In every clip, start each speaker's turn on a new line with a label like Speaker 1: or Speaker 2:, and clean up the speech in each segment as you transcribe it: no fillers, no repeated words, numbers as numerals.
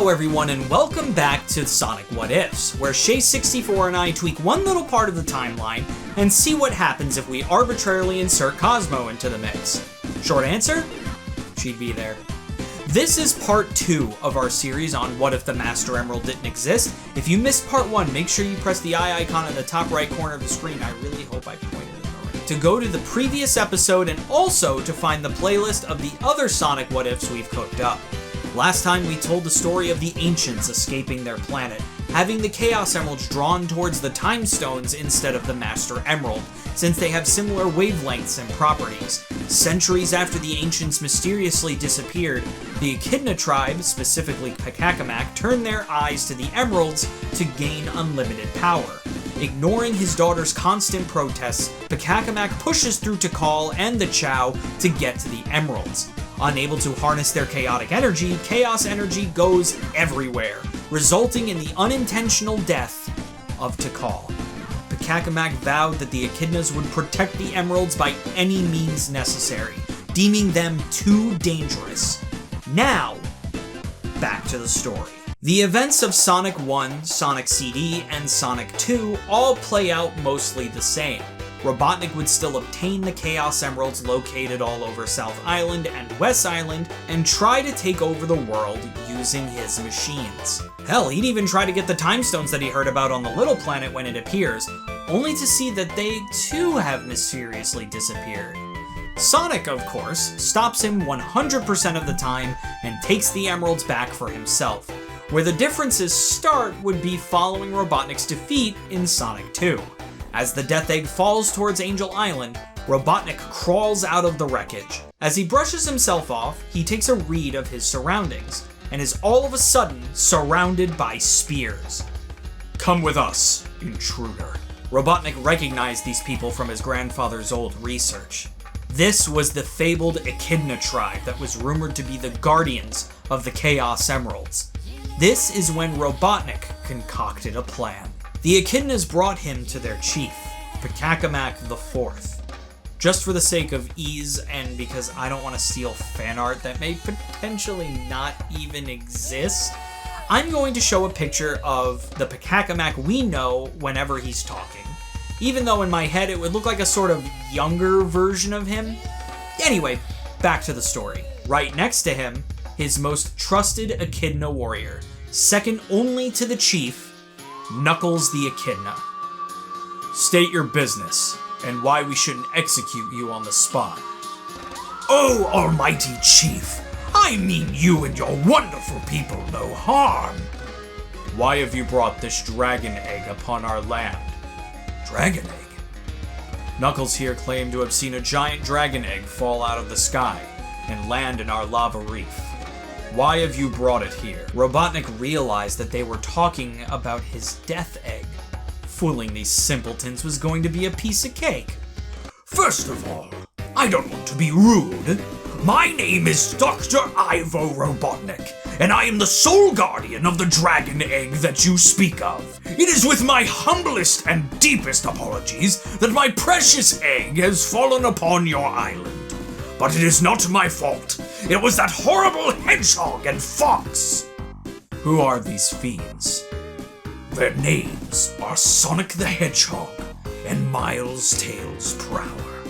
Speaker 1: Hello everyone and welcome back to Sonic What Ifs, where Shay64 and I tweak one little part of the timeline and see what happens if we arbitrarily insert Cosmo into the mix. Short answer? She'd be there. This is part 2 of our series on What If the Master Emerald Didn't Exist. If you missed part 1, make sure you press the eye icon in the top right corner of the screen. I really hope I pointed it already. To go to the previous episode and also to find the playlist of the other Sonic What Ifs we've cooked up. Last time we told the story of the Ancients escaping their planet, having the Chaos Emeralds drawn towards the Time Stones instead of the Master Emerald, since they have similar wavelengths and properties. Centuries after the Ancients mysteriously disappeared, the Echidna tribe, specifically Pacacamac, turned their eyes to the Emeralds to gain unlimited power. Ignoring his daughter's constant protests, Pacacamac pushes through Tikal and the Chow to get to the Emeralds. Unable to harness their chaotic energy, chaos energy goes everywhere, resulting in the unintentional death of Tikal. Pacacamac vowed that the Echidnas would protect the Emeralds by any means necessary, deeming them too dangerous. Now, back to the story. The events of Sonic 1, Sonic CD, and Sonic 2 all play out mostly the same. Robotnik would still obtain the Chaos Emeralds located all over South Island and West Island and try to take over the world using his machines. Hell, he'd even try to get the Time Stones that he heard about on the Little Planet when it appears, only to see that they too have mysteriously disappeared. Sonic, of course, stops him 100% of the time and takes the Emeralds back for himself. Where the differences start would be following Robotnik's defeat in Sonic 2. As the Death Egg falls towards Angel Island, Robotnik crawls out of the wreckage. As he brushes himself off, he takes a read of his surroundings, and is all of a sudden surrounded by spears. "Come with us, intruder." Robotnik recognized these people from his grandfather's old research. This was the fabled Echidna tribe that was rumored to be the guardians of the Chaos Emeralds. This is when Robotnik concocted a plan. The Echidnas brought him to their chief, Pacacamac IV. Just for the sake of ease and because I don't want to steal fan art that may potentially not even exist, I'm going to show a picture of the Pacacamac we know whenever he's talking, even though in my head it would look like a sort of younger version of him. Anyway, back to the story. Right next to him, his most trusted Echidna warrior, second only to the chief, Knuckles the Echidna. "State your business, and why we shouldn't execute you on the spot."
Speaker 2: "Oh, almighty chief, I mean you and your wonderful people no harm."
Speaker 1: "Why have you brought this dragon egg upon our land?"
Speaker 2: "Dragon egg?"
Speaker 1: Knuckles here claimed to have seen a giant dragon egg fall out of the sky and land in our lava reef. "Why have you brought it here?" Robotnik realized that they were talking about his death egg. Fooling these simpletons was going to be a piece of cake.
Speaker 2: "First of all, I don't want to be rude. My name is Dr. Ivo Robotnik, and I am the sole guardian of the dragon egg that you speak of. It is with my humblest and deepest apologies that my precious egg has fallen upon your island. But it is not my fault. It was that horrible hedgehog and fox."
Speaker 1: "Who are these fiends?"
Speaker 2: "Their names are Sonic the Hedgehog and Miles Tails Prower.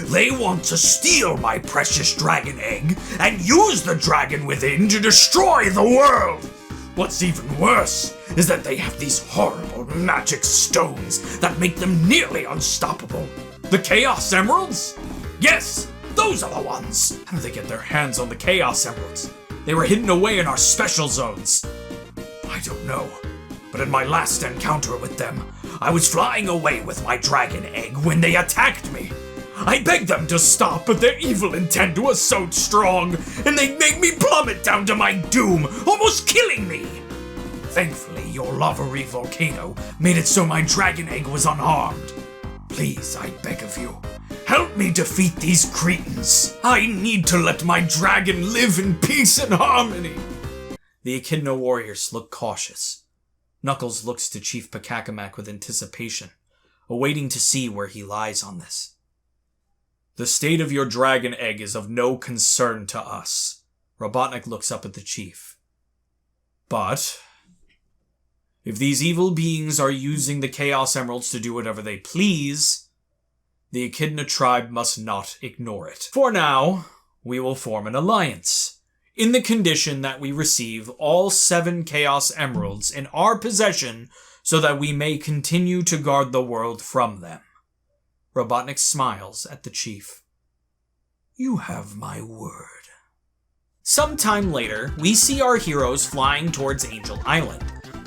Speaker 2: They want to steal my precious dragon egg and use the dragon within to destroy the world. What's even worse is that they have these horrible magic stones that make them nearly unstoppable."
Speaker 1: "The Chaos Emeralds?"
Speaker 2: "Yes, those are the ones."
Speaker 1: "How did they get their hands on the Chaos Emeralds? They were hidden away in our special zones."
Speaker 2: "I don't know, but in my last encounter with them, I was flying away with my dragon egg when they attacked me. I begged them to stop, but their evil intent was so strong, and they made me plummet down to my doom, almost killing me. Thankfully, your lava-y volcano made it so my dragon egg was unharmed. Please, I beg of you, help me defeat these cretins. I need to let my dragon live in peace and harmony."
Speaker 1: The Echidna warriors look cautious. Knuckles looks to Chief Pacacamac with anticipation, awaiting to see where he lies on this. "The state of your dragon egg is of no concern to us." Robotnik looks up at the chief.
Speaker 2: But if these evil beings are using the Chaos Emeralds to do whatever they please, the Echidna tribe must not ignore it. For now, we will form an alliance, in the condition that we receive all 7 Chaos Emeralds in our possession so that we may continue to guard the world from them. Robotnik smiles at the chief. You have my word. Sometime later, we see our heroes flying towards Angel Island.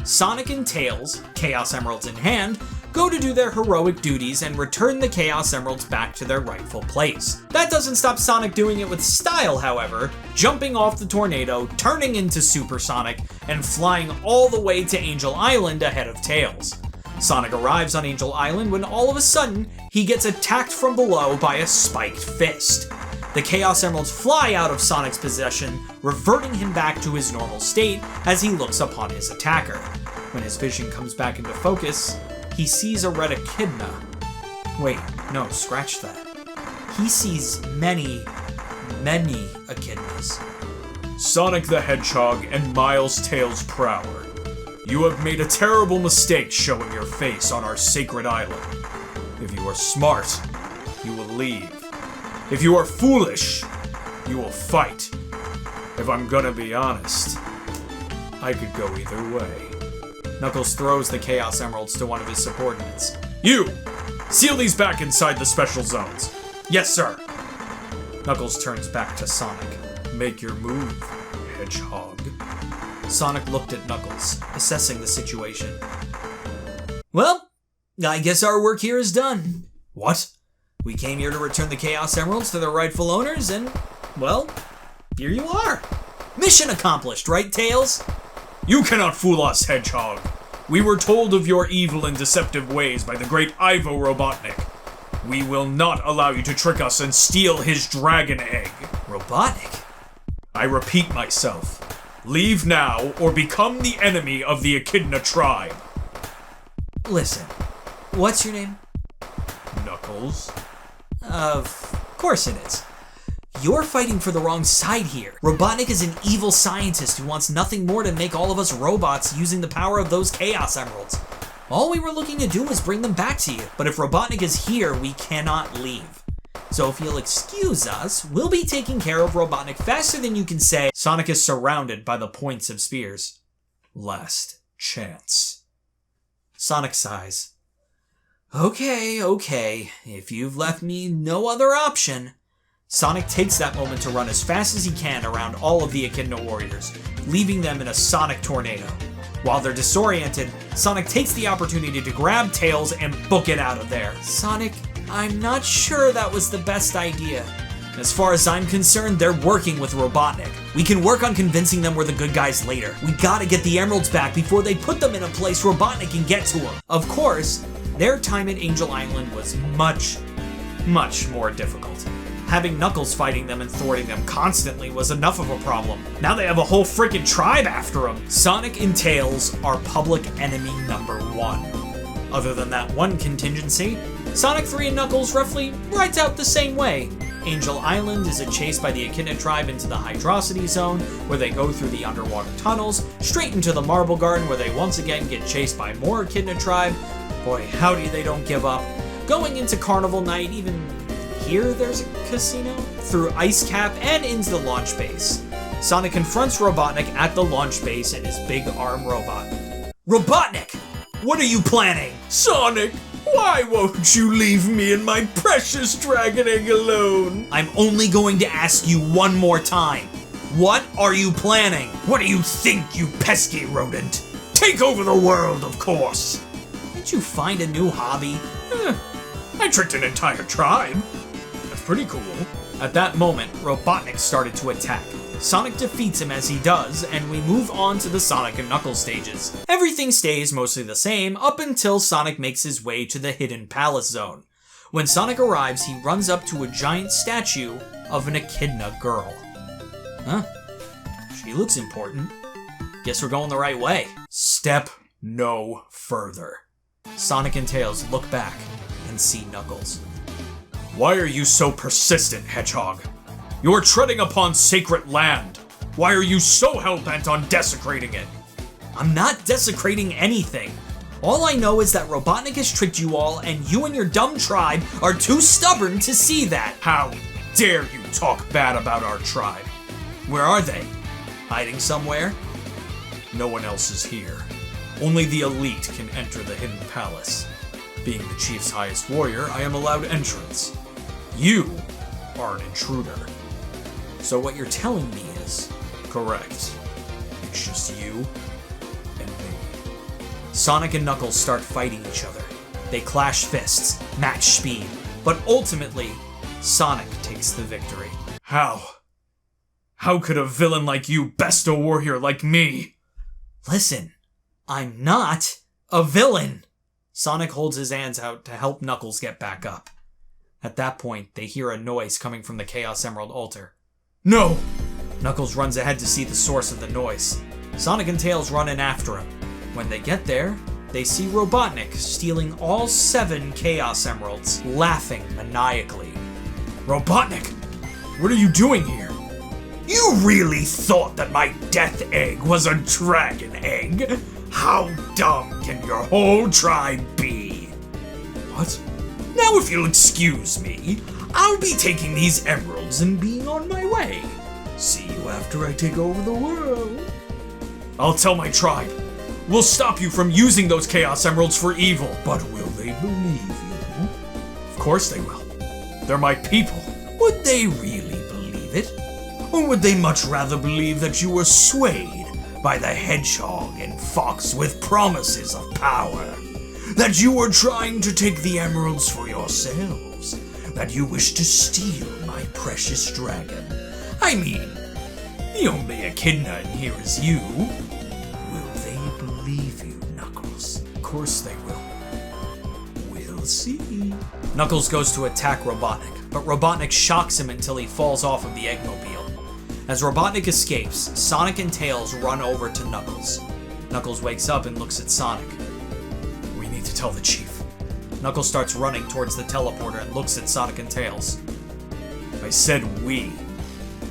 Speaker 2: Sonic and Tails, Chaos Emeralds in hand, go to do their heroic duties and return the Chaos Emeralds back to their rightful place. That doesn't stop Sonic doing it with style, however, jumping off the tornado, turning into Super Sonic, and flying all the way to Angel Island ahead of Tails. Sonic arrives on Angel Island when all of a sudden, he gets attacked from below by a spiked fist. The Chaos Emeralds fly out of Sonic's possession, reverting him back to his normal state as he looks upon his attacker. When his vision comes back into focus, he sees a red Echidna. Wait, no, scratch that. He sees many Echidnas. Sonic the Hedgehog and Miles Tails Prower, you have made a terrible mistake showing your face on our sacred island. If you are smart, you will leave. If you are foolish, you will fight. If I'm gonna be honest, I could go either way. Knuckles throws the Chaos Emeralds to one of his subordinates. You! Seal these back inside the special zones. Yes, sir. Knuckles turns back to Sonic. Make your move, Hedgehog. Sonic looked at Knuckles, assessing the situation. Well, I guess our work here is done. What? We came here to return the Chaos Emeralds to their rightful owners, and, well, here you are. Mission accomplished, right, Tails? You cannot fool us, Hedgehog. We were told of your evil and deceptive ways by the great Ivo Robotnik. We will not allow you to trick us and steal his dragon egg. Robotnik? I repeat myself. Leave now or become the enemy of the Echidna tribe. Listen, what's your name? Knuckles. Of course it is. You're fighting for the wrong side here. Robotnik is an evil scientist who wants nothing more to make all of us robots using the power of those Chaos Emeralds. All we were looking to do was bring them back to you, but if Robotnik is here, we cannot leave. So if you'll excuse us, we'll be taking care of Robotnik faster than you can say. Sonic is surrounded by the points of spears. Last chance. Sonic sighs. Okay, if you've left me no other option. Sonic takes that moment to run as fast as he can around all of the Echidna warriors, leaving them in a Sonic tornado. While they're disoriented, Sonic takes the opportunity to grab Tails and book it out of there. Sonic, I'm not sure that was the best idea. As far as I'm concerned, they're working with Robotnik. We can work on convincing them we're the good guys later. We gotta get the emeralds back before they put them in a place Robotnik can get to them. Of course, their time at Angel Island was much more difficult. Having Knuckles fighting them and thwarting them constantly was enough of a problem. Now they have a whole freaking tribe after them. Sonic and Tails are public enemy number 1. Other than that one contingency, Sonic 3 and Knuckles roughly rides out the same way. Angel Island is a chase by the Echidna tribe into the Hydrocity Zone, where they go through the underwater tunnels, straight into the Marble Garden, where they once again get chased by more Echidna tribe. Boy, howdy they don't give up. Going into Carnival Night, even here there's a casino, through Ice Cap and into the launch base. Sonic confronts Robotnik at the launch base in his big arm robot. Robotnik! What are you planning? Sonic, why won't you leave me and my precious dragon egg alone? I'm only going to ask you one more time. What are you planning? What do you think, you pesky rodent? Take over the world, of course. Did you find a new hobby? I tricked an entire tribe. That's pretty cool. At that moment, Robotnik started to attack. Sonic defeats him as he does, and we move on to the Sonic and Knuckles stages. Everything stays mostly the same up until Sonic makes his way to the Hidden Palace Zone. When Sonic arrives, he runs up to a giant statue of an Echidna girl. Huh? She looks important. Guess we're going the right way. Step no further. Sonic and Tails look back and see Knuckles. Why are you so persistent, Hedgehog? You are treading upon sacred land. Why are you so hell-bent on desecrating it?
Speaker 1: I'm not desecrating anything. All I know is that Robotnik has tricked you all, and you and your dumb tribe are too stubborn to see that.
Speaker 2: How dare you talk bad about our tribe?
Speaker 1: Where are they? Hiding somewhere?
Speaker 2: No one else is here. Only the elite can enter the hidden palace. Being the chief's highest warrior, I am allowed entrance. You are an intruder.
Speaker 1: So what you're telling me is...
Speaker 2: Correct. It's just you and me.
Speaker 1: Sonic and Knuckles start fighting each other. They clash fists, match speed, but ultimately, Sonic takes the victory.
Speaker 2: How? How could a villain like you best a warrior like me?
Speaker 1: Listen, I'm not a villain. Sonic holds his hands out to help Knuckles get back up. At that point, they hear a noise coming from the Chaos Emerald altar.
Speaker 2: No!
Speaker 1: Knuckles runs ahead to see the source of the noise. Sonic and Tails run in after him. When they get there, they see Robotnik stealing all 7 Chaos Emeralds, laughing maniacally.
Speaker 2: Robotnik, what are you doing here? You really thought that my death egg was a dragon egg? How dumb can your whole tribe be? What? Now if you'll excuse me, I'll be taking these emeralds and being on my way. See you after I take over the world. I'll tell my tribe. We'll stop you from using those Chaos Emeralds for evil. But will they believe you? Of course they will. They're my people. Would they really believe it? Or would they much rather believe that you were swayed by the hedgehog and fox with promises of power? That you were trying to take the emeralds for yourselves? That you wish to steal my precious dragon? I mean, the only echidna in here is you. Will they believe you, Knuckles? Of course they will. We'll see.
Speaker 1: Knuckles goes to attack Robotnik, but Robotnik shocks him until he falls off of the Eggmobile. As Robotnik escapes, Sonic and Tails run over to Knuckles. Knuckles wakes up and looks at Sonic.
Speaker 2: We need to tell the chief.
Speaker 1: Knuckles starts running towards the teleporter and looks at Sonic and Tails.
Speaker 2: I said we.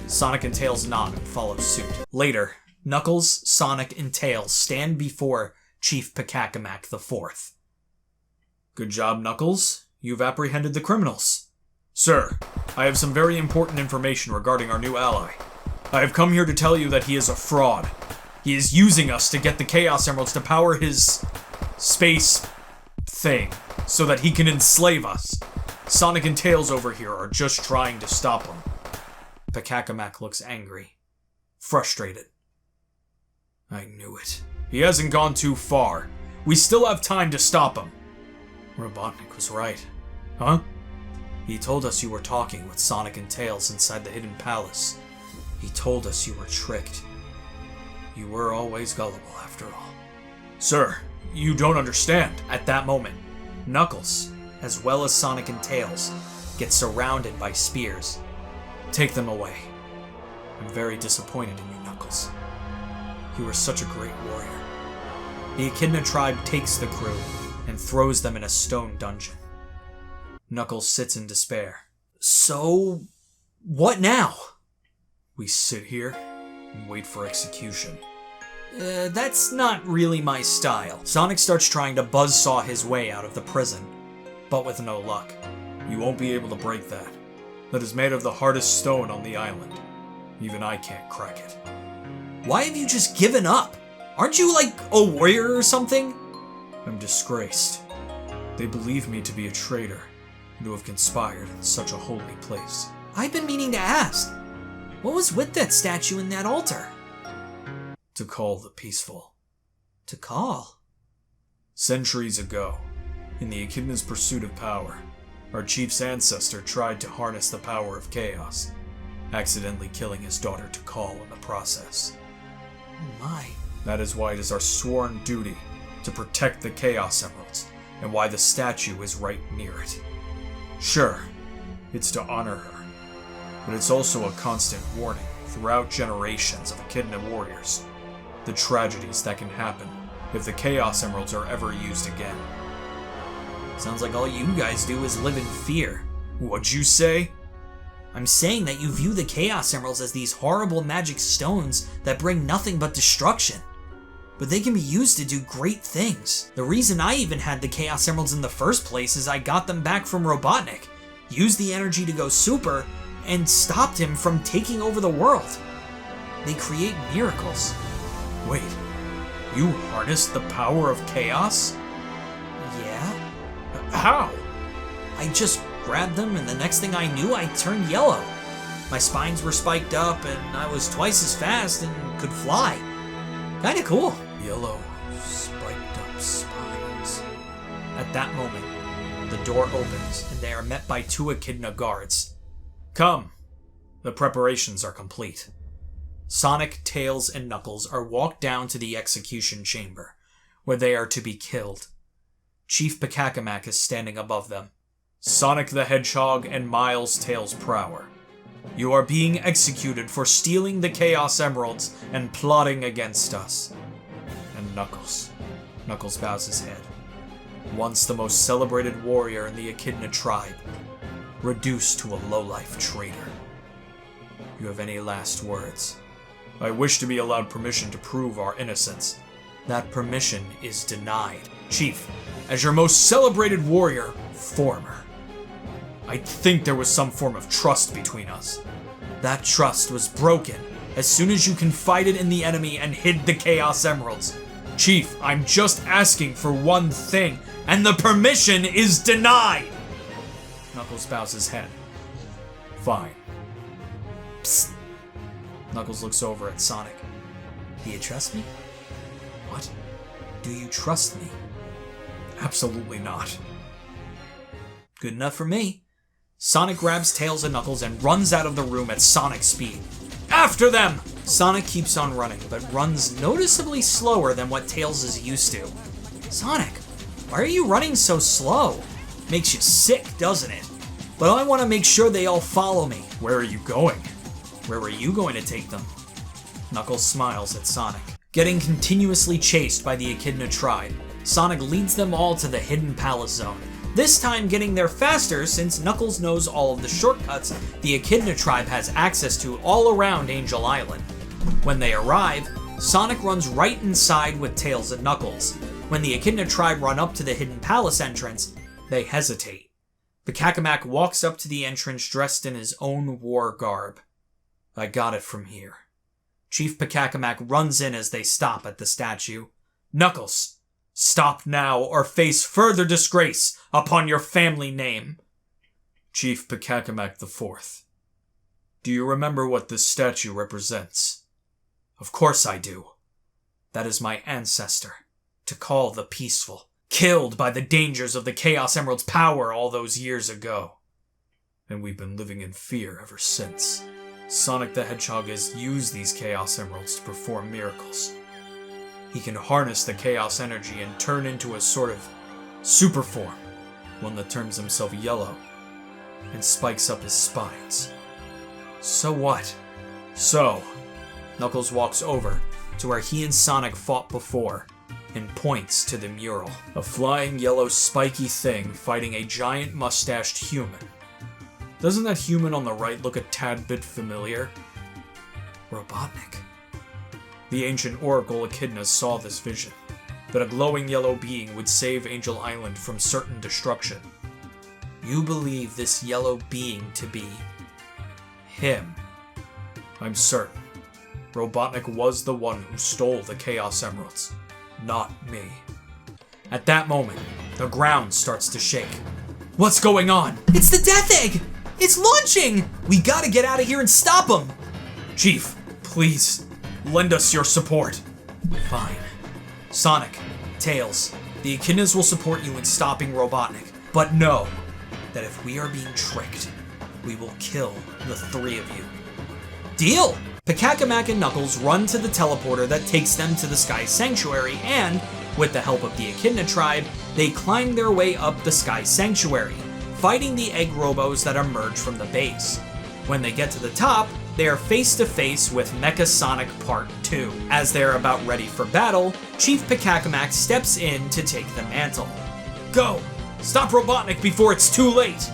Speaker 1: Sonic and Tails nod and follow suit. Later, Knuckles, Sonic, and Tails stand before Chief Pekakimac IV.
Speaker 2: Good job, Knuckles. You've apprehended the criminals. Sir, I have some very important information regarding our new ally. I have come here to tell you that he is a fraud. He is using us to get the Chaos Emeralds to power his space thing, so that he can enslave us. Sonic and Tails over here are just trying to stop him.
Speaker 1: Pekakimac looks angry, frustrated.
Speaker 2: I knew it. He hasn't gone too far. We still have time to stop him.
Speaker 1: Robotnik was right.
Speaker 2: Huh?
Speaker 1: He told us you were talking with Sonic and Tails inside the hidden palace. He told us you were tricked. You were always gullible, after all.
Speaker 2: Sir, you don't understand.
Speaker 1: At that moment, Knuckles, as well as Sonic and Tails, get surrounded by spears. Take them away. I'm very disappointed in you, Knuckles. You were such a great warrior. The Echidna tribe takes the crew and throws them in a stone dungeon. Knuckles sits in despair. So, what now?
Speaker 2: We sit here and wait for execution.
Speaker 1: That's not really my style. Sonic starts trying to buzzsaw his way out of the prison, but with no luck.
Speaker 2: You won't be able to break that. That is made of the hardest stone on the island. Even I can't crack it.
Speaker 1: Why have you just given up? Aren't you like a warrior or something?
Speaker 2: I'm disgraced. They believe me to be a traitor, and to have conspired in such a holy place.
Speaker 1: I've been meaning to ask. What was with that statue in that altar?
Speaker 2: To call the peaceful.
Speaker 1: To call?
Speaker 2: Centuries ago, in the Echidna's pursuit of power, our chief's ancestor tried to harness the power of chaos, accidentally killing his daughter Tikal in the process.
Speaker 1: Oh my.
Speaker 2: That is why it is our sworn duty to protect the Chaos Emeralds, and why the statue is right near it. Sure, it's to honor her, but it's also a constant warning throughout generations of Echidna warriors, the tragedies that can happen if the Chaos Emeralds are ever used again.
Speaker 1: Sounds like all you guys do is live in fear.
Speaker 2: What'd you say?
Speaker 1: I'm saying that you view the Chaos Emeralds as these horrible magic stones that bring nothing but destruction. but they can be used to do great things. The reason I even had the Chaos Emeralds in the first place is I got them back from Robotnik, used the energy to go super, and stopped him from taking over the world. They create miracles.
Speaker 2: Wait, you harnessed the power of chaos?
Speaker 1: Yeah?
Speaker 2: How?
Speaker 1: I just grabbed them, and the next thing I knew, I turned yellow. My spines were spiked up, and I was twice as fast and could fly. Kinda cool.
Speaker 2: Yellow, spiked up spines.
Speaker 1: At that moment, the door opens, and they are met by 2 Echidna guards.
Speaker 2: Come. The preparations are complete.
Speaker 1: Sonic, Tails, and Knuckles are walked down to the execution chamber, where they are to be killed. Chief Pekakamak is standing above them.
Speaker 2: Sonic the Hedgehog and Miles Tails Prower, you are being executed for stealing the Chaos Emeralds and plotting against us. And Knuckles. Knuckles bows his head. Once the most celebrated warrior in the Echidna tribe, reduced to a lowlife traitor. You have any last words? I wish to be allowed permission to prove our innocence.
Speaker 1: That permission is denied.
Speaker 2: Chief, as your most celebrated warrior, former, I think there was some form of trust between us.
Speaker 1: That trust was broken as soon as you confided in the enemy and hid the Chaos Emeralds.
Speaker 2: Chief, I'm just asking for one thing,
Speaker 1: and the permission is denied!
Speaker 2: Knuckles bows his head. Fine.
Speaker 1: Psst. Knuckles looks over at Sonic. Do you trust me?
Speaker 2: What?
Speaker 1: Do you trust me?
Speaker 2: Absolutely not.
Speaker 1: Good enough for me. Sonic grabs Tails and Knuckles and runs out of the room at Sonic speed. After them! Sonic keeps on running, but runs noticeably slower than what Tails is used to. Sonic, why are you running so slow? Makes you sick, doesn't it? But I want to make sure they all follow me.
Speaker 2: Where are you going?
Speaker 1: Where are you going to take them? Knuckles smiles at Sonic. Getting continuously chased by the Echidna tribe, Sonic leads them all to the Hidden Palace Zone. This time getting there faster since Knuckles knows all of the shortcuts the Echidna tribe has access to all around Angel Island. When they arrive, Sonic runs right inside with Tails and Knuckles. When the Echidna tribe run up to the Hidden Palace entrance, they hesitate. Pekakamak walks up to the entrance dressed in his own war garb. I got it from here. Chief Pekakamak runs in as they stop at the statue. Knuckles, stop now or face further disgrace upon your family name.
Speaker 2: Chief Pekakamak IV, do you remember what this statue represents?
Speaker 1: Of course I do. That is my ancestor, Tikal the Peaceful, killed by the dangers of the Chaos Emerald's power all those years ago.
Speaker 2: And we've been living in fear ever since. Sonic the Hedgehog has used these Chaos Emeralds to perform miracles. He can harness the Chaos energy and turn into a sort of super form, one that turns himself yellow and spikes up his spines.
Speaker 1: So what?
Speaker 2: So,
Speaker 1: Knuckles walks over to where he and Sonic fought before and points to the mural.
Speaker 2: A flying yellow spiky thing fighting a giant mustached human. Doesn't that human on the right look a tad bit familiar?
Speaker 1: Robotnik.
Speaker 2: The ancient oracle Echidnas saw this vision, that a glowing yellow being would save Angel Island from certain destruction.
Speaker 1: You believe this yellow being to be him?
Speaker 2: I'm certain. Robotnik was the one who stole the Chaos Emeralds, not me.
Speaker 1: At that moment, the ground starts to shake. What's going on? It's the Death Egg! It's launching! We gotta get out of here and stop him!
Speaker 2: Chief, please, lend us your support.
Speaker 1: Fine. Sonic, Tails, the Echidnas will support you in stopping Robotnik, but know that if we are being tricked, we will kill the 3 of you. Deal! Pekakamak and Knuckles run to the teleporter that takes them to the Sky Sanctuary and, with the help of the Echidna tribe, they climb their way up the Sky Sanctuary, fighting the egg robos that emerge from the base. When they get to the top, they are face to face with Mecha Sonic Part 2. As they are about ready for battle, Chief Pekakamak steps in to take the mantle. Go! Stop Robotnik before it's too late!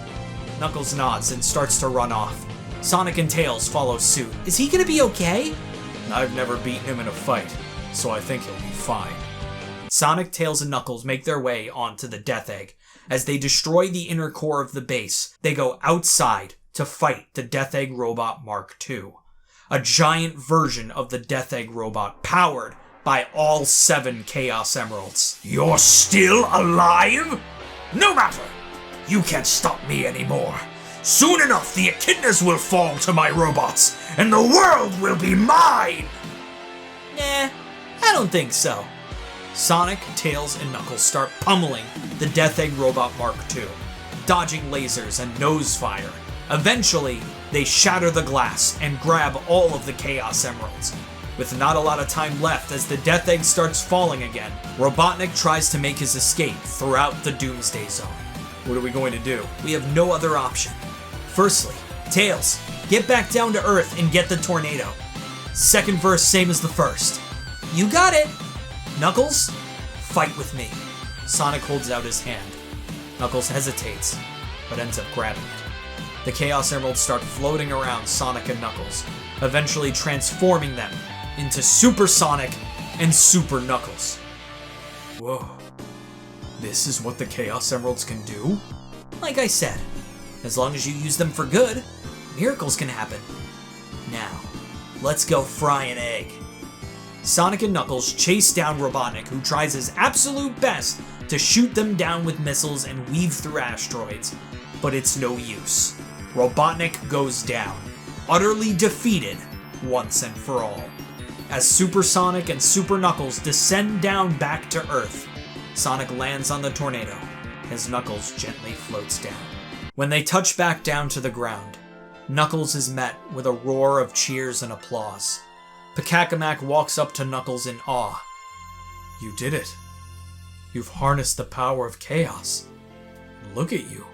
Speaker 1: Knuckles nods and starts to run off. Sonic and Tails follow suit. Is he gonna be okay?
Speaker 2: I've never beaten him in a fight, so I think he'll be fine.
Speaker 1: Sonic, Tails, and Knuckles make their way onto the Death Egg. As they destroy the inner core of the base, they go outside to fight the Death Egg Robot Mark II. A giant version of the Death Egg Robot powered by all 7 Chaos Emeralds.
Speaker 2: You're still alive? No matter! You can't stop me anymore. Soon enough, the Echidnas will fall to my robots, and the world will be mine!
Speaker 1: Nah, I don't think so. Sonic, Tails, and Knuckles start pummeling the Death Egg Robot Mark II, dodging lasers and nose fire. Eventually, they shatter the glass and grab all of the Chaos Emeralds. With not a lot of time left as the Death Egg starts falling again, Robotnik tries to make his escape throughout the Doomsday Zone.
Speaker 2: What are we going to do?
Speaker 1: We have no other option. Firstly, Tails, get back down to Earth and get the tornado. Second verse, same as the first. You got it! Knuckles, fight with me. Sonic holds out his hand. Knuckles hesitates, but ends up grabbing it. The Chaos Emeralds start floating around Sonic and Knuckles, eventually transforming them into Super Sonic and Super Knuckles.
Speaker 2: Whoa. This is what the Chaos Emeralds can do?
Speaker 1: Like I said, as long as you use them for good, miracles can happen. Now, let's go fry an egg. Sonic and Knuckles chase down Robotnik, who tries his absolute best to shoot them down with missiles and weave through asteroids, but it's no use. Robotnik goes down, utterly defeated once and for all. As Super Sonic and Super Knuckles descend down back to Earth, Sonic lands on the tornado as Knuckles gently floats down. When they touch back down to the ground, Knuckles is met with a roar of cheers and applause. Pacakamak walks up to Knuckles in awe.
Speaker 2: You did it. You've harnessed the power of chaos. Look at you.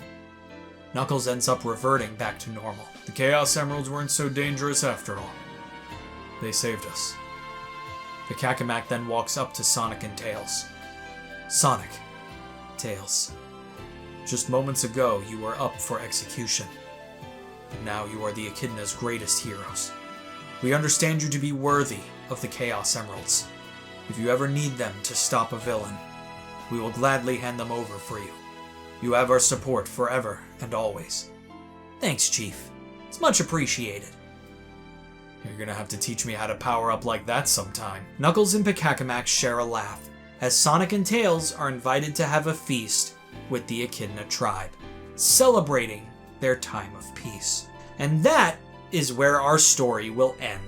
Speaker 1: Knuckles ends up reverting back to normal.
Speaker 2: The Chaos Emeralds weren't so dangerous after all. They saved us.
Speaker 1: Pacakamak then walks up to Sonic and Tails. Sonic, Tails, just moments ago you were up for execution. But now you are the Echidna's greatest heroes. We understand you to be worthy of the Chaos Emeralds. If you ever need them to stop a villain, we will gladly hand them over for you. You have our support forever and always. Thanks, Chief. It's much appreciated.
Speaker 2: You're gonna have to teach me how to power up like that sometime.
Speaker 1: Knuckles and Pacakamak share a laugh, as Sonic and Tails are invited to have a feast with the Echidna tribe, celebrating their time of peace. And that is where our story will end.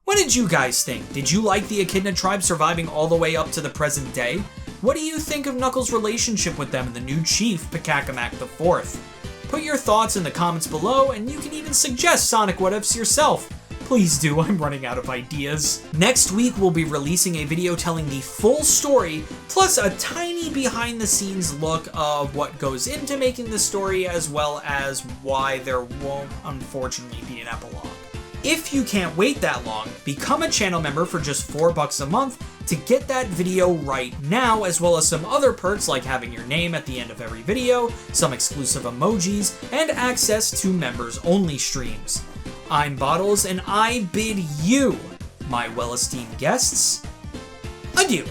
Speaker 1: What did you guys think? Did you like the Echidna tribe surviving all the way up to the present day? What do you think of Knuckles' relationship with them and the new chief, Pacakamak IV? Put your thoughts in the comments below, and you can even suggest Sonic What Ifs yourself. Please do, I'm running out of ideas. Next week, we'll be releasing a video telling the full story, plus a tiny behind-the-scenes look of what goes into making the story, as well as why there won't, unfortunately, be an epilogue. If you can't wait that long, become a channel member for just $4 a month to get that video right now, as well as some other perks like having your name at the end of every video, some exclusive emojis, and access to members-only streams. I'm Bottles, and I bid you, my well-esteemed guests, adieu.